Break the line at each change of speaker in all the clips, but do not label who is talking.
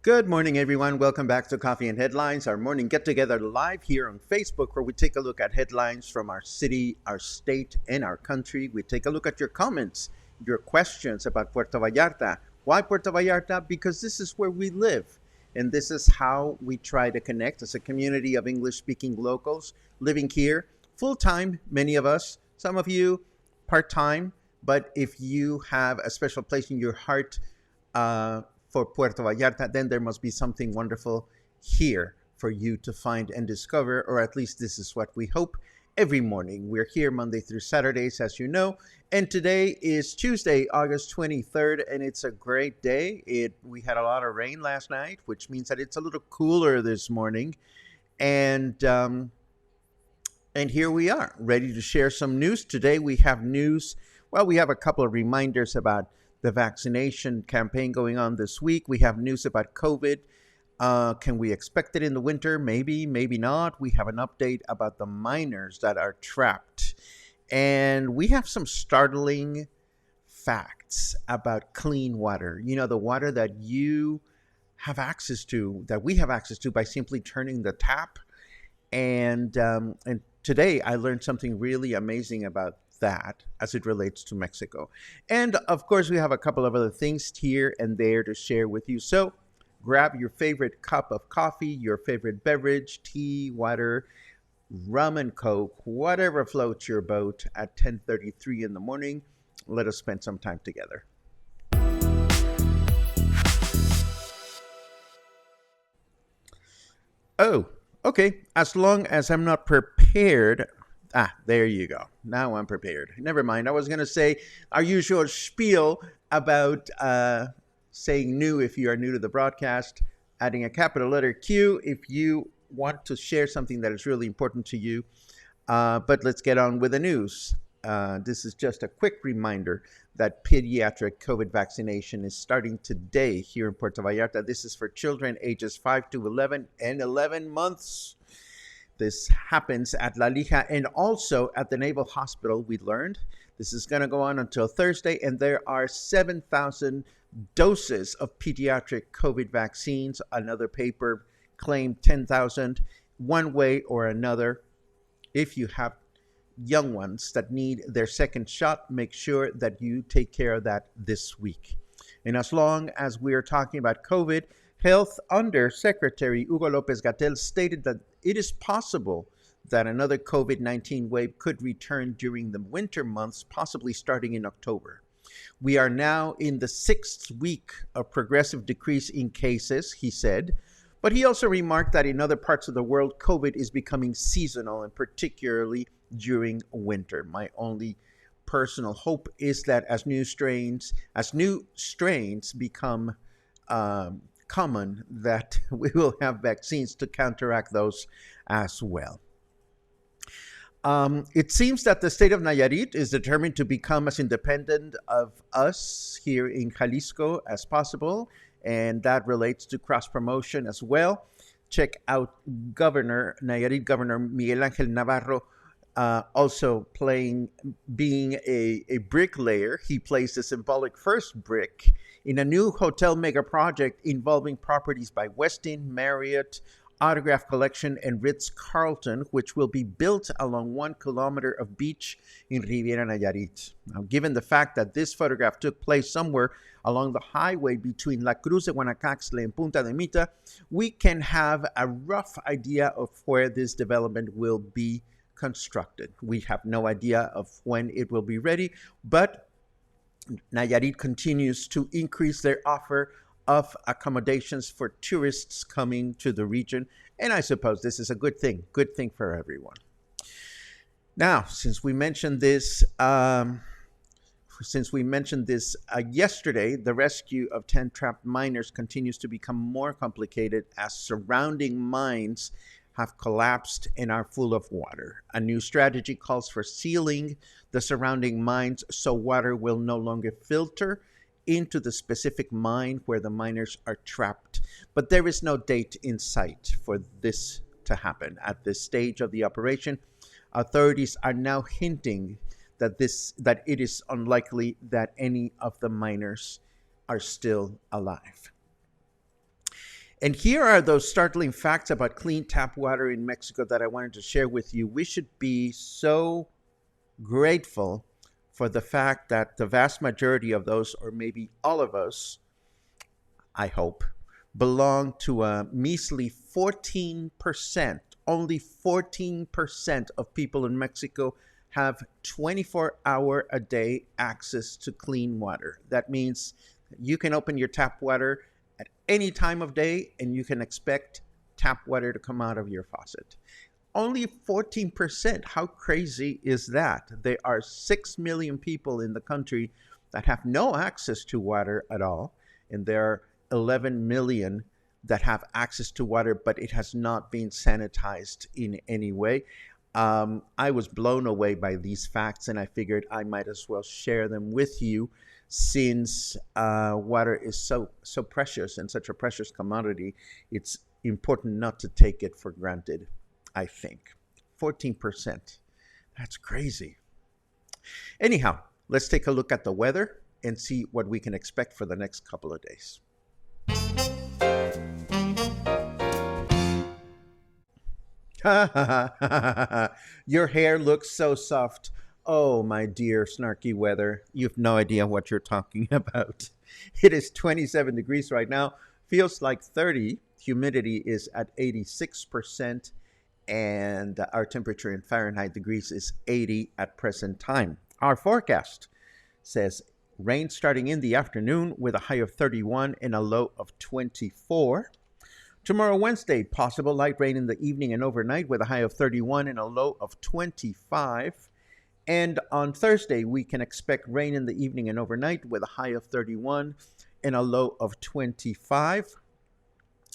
Good morning, everyone. Welcome back to Coffee and Headlines, our morning get together live here on Facebook, where we take a look at headlines from our city, our state, and our country. We take a look at your comments, your questions about Puerto Vallarta. Why Puerto Vallarta? Because this is where we live. And this is how we try to connect as a community of English speaking locals living here full time, many of us, some of you part time. But if you have a special place in your heart, for Puerto Vallarta, then there must be something wonderful here for you to find and discover, or at least this is what we hope every morning. We're here Monday through Saturdays, as you know, and today is Tuesday, August 23rd, and it's a great day. We had a lot of rain last night, which means that it's a little cooler this morning, and here we are, ready to share some news. Today we have news. Well, we have a couple of reminders about the vaccination campaign going on this week. We have news about COVID. Can we expect it in the winter? Maybe, maybe not. We have an update about the miners that are trapped. And we have some startling facts about clean water. You know, the water that you have access to, that we have access to by simply turning the tap. And today I learned something really amazing about that as it relates to Mexico. And of course, we have a couple of other things here and there to share with you. So grab your favorite cup of coffee, your favorite beverage, tea, water, rum and Coke, whatever floats your boat at 10:33 in the morning. Let us spend some time together. Oh, okay. As long as I'm not prepared. There you go. Now I'm prepared. Never mind. I was going to say our usual spiel about saying new if you are new to the broadcast, adding a capital letter Q if you want to share something that is really important to you. But let's get on with the news. This is just a quick reminder that pediatric COVID vaccination is starting today here in Puerto Vallarta. This is for children ages 5 to 11 and 11 months. This happens at La Lija and also at the Naval Hospital, we learned. This is going to go on until Thursday, and there are 7,000 doses of pediatric COVID vaccines. Another paper claimed 10,000. One way or another, if you have young ones that need their second shot, make sure that you take care of that this week. And as long as we're talking about COVID, Health Undersecretary Hugo Lopez-Gatell stated that it is possible that another COVID-19 wave could return during the winter months, possibly starting in October. We are now in the 6th week of progressive decrease in cases, he said, but he also remarked that in other parts of the world, COVID is becoming seasonal, and particularly during winter. My only personal hope is that as new strains become common, that we will have vaccines to counteract those as well. It seems that the state of Nayarit is determined to become as independent of us here in Jalisco as possible, and that relates to cross promotion as well. Check out Nayarit Governor Miguel Angel Navarro, also being a bricklayer. He placed the symbolic first brick in a new hotel mega project involving properties by Westin, Marriott, Autograph Collection, and Ritz-Carlton, which will be built along 1 kilometer of beach in Riviera Nayarit. Now, given the fact that this photograph took place somewhere along the highway between La Cruz de Guanacaxtle and Punta de Mita, we can have a rough idea of where this development will be constructed. We have no idea of when it will be ready, but Nayarit continues to increase their offer of accommodations for tourists coming to the region, and I suppose this is a good thing for everyone. Now, since we mentioned this yesterday, the rescue of 10 trapped miners continues to become more complicated as surrounding mines have collapsed and are full of water. A new strategy calls for sealing the surrounding mines so water will no longer filter into the specific mine where the miners are trapped. But there is no date in sight for this to happen. At this stage of the operation, authorities are now hinting that it is unlikely that any of the miners are still alive. And here are those startling facts about clean tap water in Mexico that I wanted to share with you. We should be so grateful for the fact that the vast majority of those, or maybe all of us, I hope, belong to a measly 14%. Only 14% of people in Mexico have 24-hour-a-day access to clean water. That means you can open your tap water at any time of day, and you can expect tap water to come out of your faucet. Only 14%. How crazy is that? There are 6 million people in the country that have no access to water at all, and there are 11 million that have access to water, but it has not been sanitized in any way. I was blown away by these facts, and I figured I might as well share them with you, since water is so precious and such a precious commodity. It's important not to take it for granted, I think. 14%. That's crazy. Anyhow, let's take a look at the weather and see what we can expect for the next couple of days. Your hair looks so soft. Oh, my dear snarky weather. You have no idea what you're talking about. It is 27 degrees right now. Feels like 30. Humidity is at 86%. And our temperature in Fahrenheit degrees is 80 at present time. Our forecast says rain starting in the afternoon with a high of 31 and a low of 24. Tomorrow, Wednesday, possible light rain in the evening and overnight with a high of 31 and a low of 25. And on Thursday, we can expect rain in the evening and overnight with a high of 31 and a low of 25.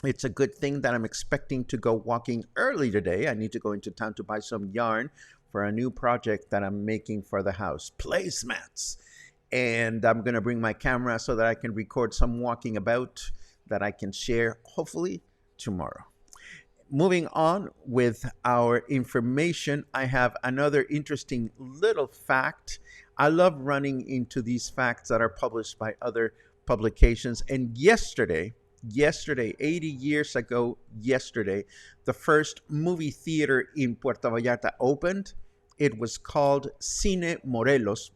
It's a good thing that I'm expecting to go walking early today. I need to go into town to buy some yarn for a new project that I'm making for the house, placemats. And I'm going to bring my camera so that I can record some walking about that I can share, hopefully, tomorrow. Moving on with our information, I have another interesting little fact. I love running into these facts that are published by other publications. And yesterday, 80 years ago yesterday, the first movie theater in Puerto Vallarta opened. It was called Cine Morelos.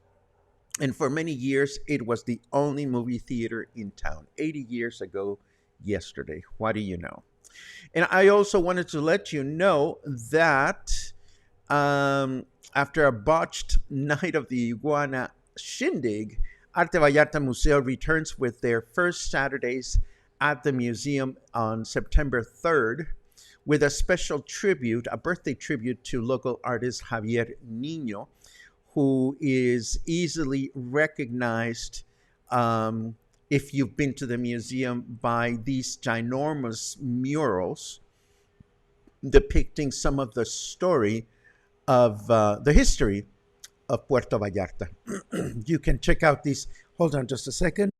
And for many years, it was the only movie theater in town. 80 years ago yesterday. What do you know? And I also wanted to let you know that after a botched night of the Iguana Shindig, Arte Vallarta Museo returns with their first Saturdays at the museum on September 3rd with a special tribute, a birthday tribute to local artist Javier Niño, who is easily recognized if you've been to the museum by these ginormous murals depicting some of the story of the history of Puerto Vallarta. You can check out these. Hold on just a second.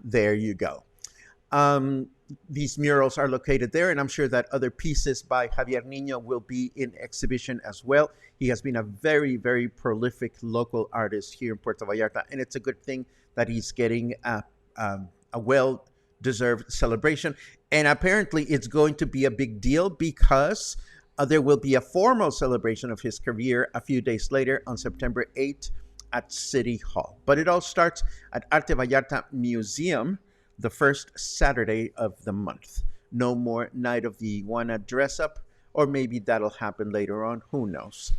There you go. Um, these murals are located there, and I'm sure that other pieces by Javier Nino will be in exhibition as well. He has been a very, very prolific local artist here in Puerto Vallarta, and it's a good thing that he's getting a well-deserved celebration. And apparently, it's going to be a big deal because there will be a formal celebration of his career a few days later on September 8th at City Hall. But it all starts at Arte Vallarta Museum the first Saturday of the month. No more Night of the Iguana dress up, or maybe that'll happen later on. Who knows?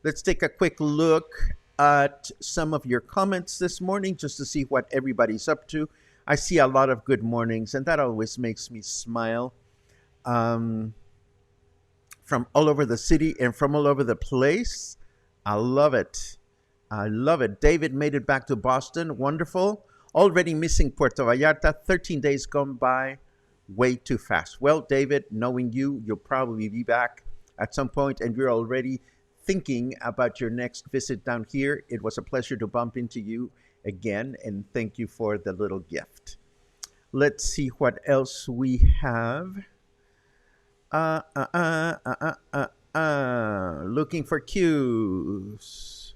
Let's take a quick look at some of your comments this morning just to see what everybody's up to. I see a lot of good mornings, and that always makes me smile. From all over the city and from all over the place. I love it. I love it. David made it back to Boston. Wonderful. Already missing Puerto Vallarta. 13 days gone by way too fast. Well, David, knowing you, you'll probably be back at some point, and you're already thinking about your next visit down here. It was a pleasure to bump into you again, and thank you for the little gift. Let's see what else we have. Looking for cues.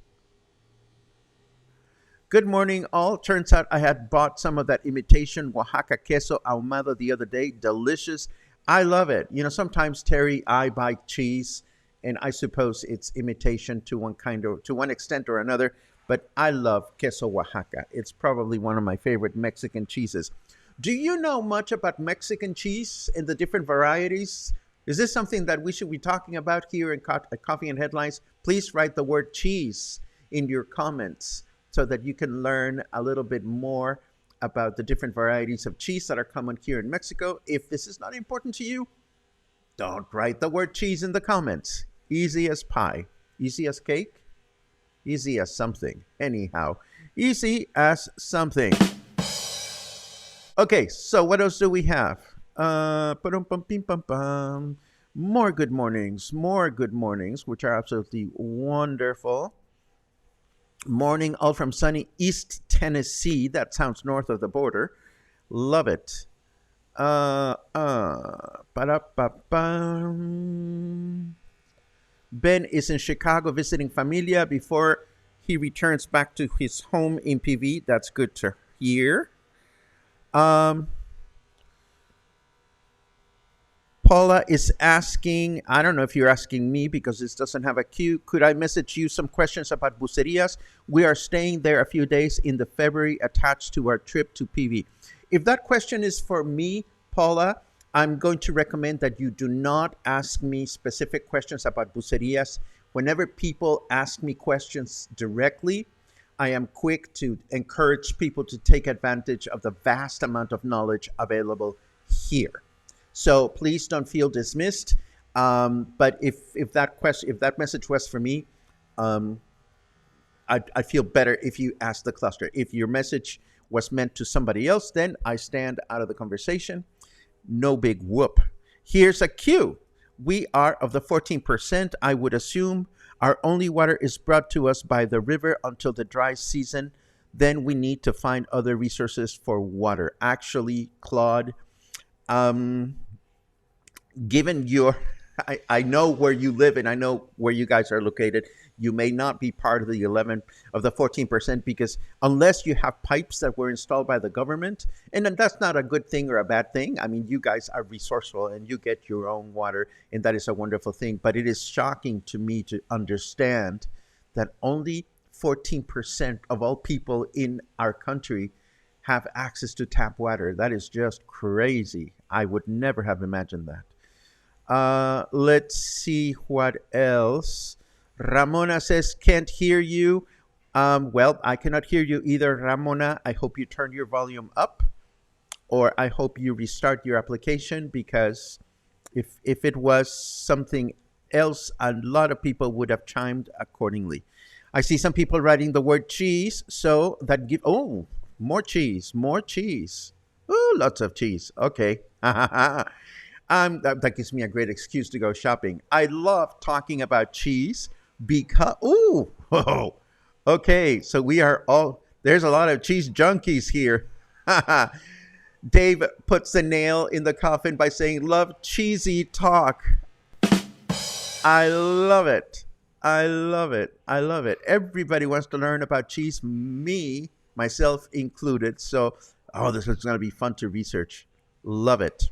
Good morning, all. Turns out I had bought some of that imitation Oaxaca queso ahumado the other day. Delicious. I love it. You know, sometimes, Terry, I buy cheese, and I suppose it's imitation to one extent or another. But I love queso Oaxaca. It's probably one of my favorite Mexican cheeses. Do you know much about Mexican cheese and the different varieties? Is this something that we should be talking about here in Coffee and Headlines? Please write the word cheese in your comments so that you can learn a little bit more about the different varieties of cheese that are common here in Mexico. If this is not important to you, don't write the word cheese in the comments. Easy as pie. Easy as cake? Easy as something. Anyhow, easy as something. Okay, so what else do we have? More good mornings, which are absolutely wonderful. Morning all from sunny East Tennessee. That sounds north of the border. Love it. Ben is in Chicago visiting familia before he returns back to his home in PV. That's good to hear. Paula is asking, I don't know if you're asking me because this doesn't have a cue. Could I message you some questions about bucerias? We are staying there a few days in the February attached to our trip to PV. If that question is for me, Paula, I'm going to recommend that you do not ask me specific questions about bucerias. Whenever people ask me questions directly, I am quick to encourage people to take advantage of the vast amount of knowledge available here. So please don't feel dismissed. But if that message was for me, I feel better if you ask the cluster. If your message was meant to somebody else, then I stand out of the conversation. No big whoop. Here's a cue. We are of the 14%, I would assume. Our only water is brought to us by the river until the dry season. Then we need to find other resources for water. Actually, Claude, given your, I know where you live and I know where you guys are located. You may not be part of the 14% because unless you have pipes that were installed by the government, and that's not a good thing or a bad thing. I mean, you guys are resourceful and you get your own water, and that is a wonderful thing. But it is shocking to me to understand that only 14% of all people in our country have access to tap water. That is just crazy. I would never have imagined that. Let's see what else. Ramona says, can't hear you. Well, I cannot hear you either, Ramona. I hope you turn your volume up, or I hope you restart your application, because if it was something else, a lot of people would have chimed accordingly. I see some people writing the word cheese, so that more cheese. Ooh, lots of cheese. Okay. That gives me a great excuse to go shopping. I love talking about cheese because, okay, so we are all, there's a lot of cheese junkies here. Dave puts the nail in the coffin by saying, "Love cheesy talk." I love it. I love it. I love it. Everybody wants to learn about cheese, me, myself included. So, oh, this is going to be fun to research. Love it.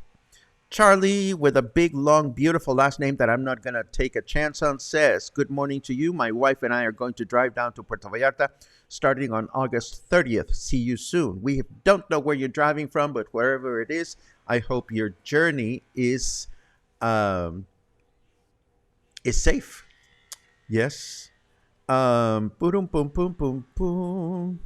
Charlie, with a big, long, beautiful last name that I'm not going to take a chance on, says, "Good morning to you. My wife and I are going to drive down to Puerto Vallarta starting on August 30th. See you soon." We don't know where you're driving from, but wherever it is, I hope your journey um, is safe. Yes. Boom, boom, boom, boom, boom.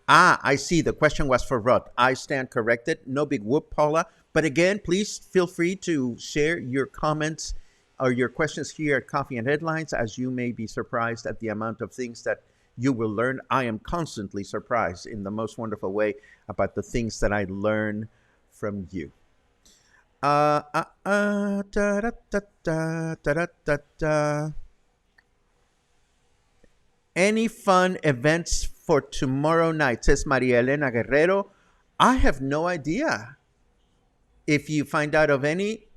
Ah, I see. The question was for Rod. I stand corrected. No big whoop, Paula. But again, please feel free to share your comments or your questions here at Coffee and Headlines, as you may be surprised at the amount of things that you will learn. I am constantly surprised in the most wonderful way about the things that I learn from you. Da, da, da, da, da, da, da. Any fun events for tomorrow night? Says Maria Elena Guerrero. I have no idea. If you find out of any,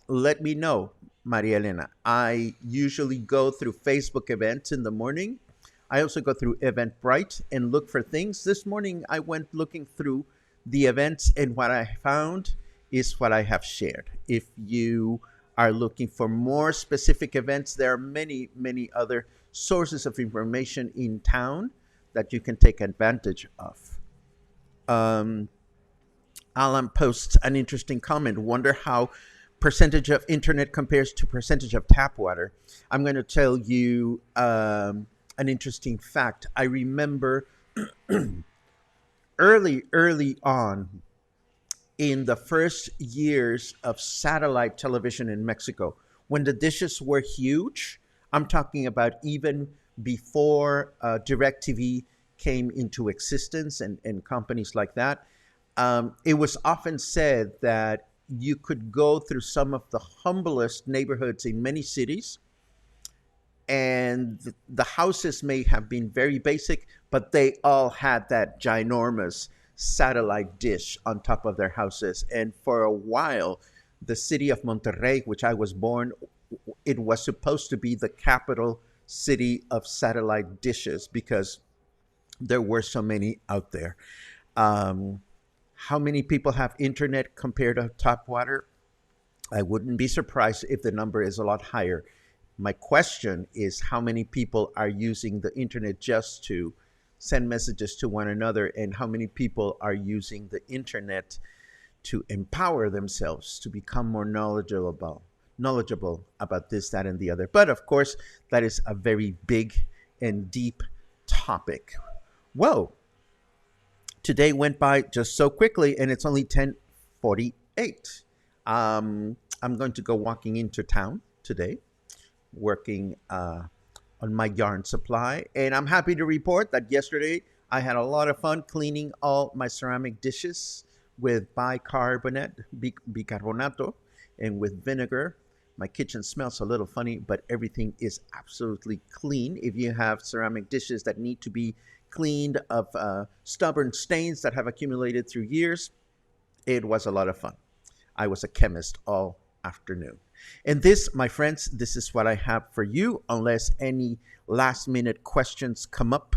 let me know, Maria Elena. I usually go through Facebook events in the morning. I also go through Eventbrite and look for things. This morning, I went looking through the events, and what I found is what I have shared. If you are looking for more specific events, there are many, many other sources of information in town that you can take advantage of. Um, Alan posts an interesting comment. Wonder how percentage of internet compares to percentage of tap water. I'm going to tell you an interesting fact. I remember early on in the first years of satellite television in Mexico, when the dishes were huge. I'm talking about even before DirecTV came into existence and companies like that. It was often said that you could go through some of the humblest neighborhoods in many cities, and the houses may have been very basic, but they all had that ginormous satellite dish on top of their houses. And for a while, the city of Monterrey, which I was born, it was supposed to be the capital city of satellite dishes because there were so many out there. Um, how many people have internet compared to tap water? I wouldn't be surprised if the number is a lot higher. My question is how many people are using the internet just to send messages to one another, and how many people are using the internet to empower themselves to become more knowledgeable about this, that, and the other. But of course, that is a very big and deep topic. Whoa, today went by just so quickly, and it's only 10:48. I'm going to go walking into town today, working on my yarn supply. And I'm happy to report that yesterday I had a lot of fun cleaning all my ceramic dishes with bicarbonato, and with vinegar. My kitchen smells a little funny, but everything is absolutely clean. If you have ceramic dishes that need to be cleaned of stubborn stains that have accumulated through years, it was a lot of fun. I was a chemist all afternoon. And this, my friends, this is what I have for you, unless any last minute questions come up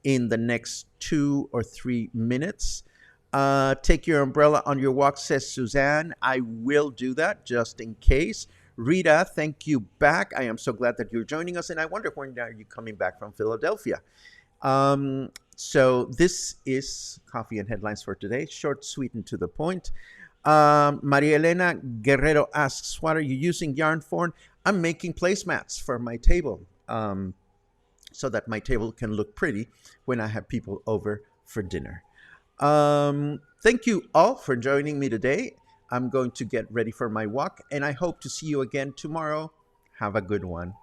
in the next 2 or 3 minutes. Take your umbrella on your walk, says Suzanne. I will do that just in case. Rita, thank you back. I am so glad that you're joining us, and I wonder when are you coming back from Philadelphia. So this is Coffee and Headlines for today. Short, sweet, and to the point. Maria Elena Guerrero asks, what are you using yarn for? I'm making placemats for my table so that my table can look pretty when I have people over for dinner. Thank you all for joining me today. I'm going to get ready for my walk, and I hope to see you again tomorrow. Have a good one.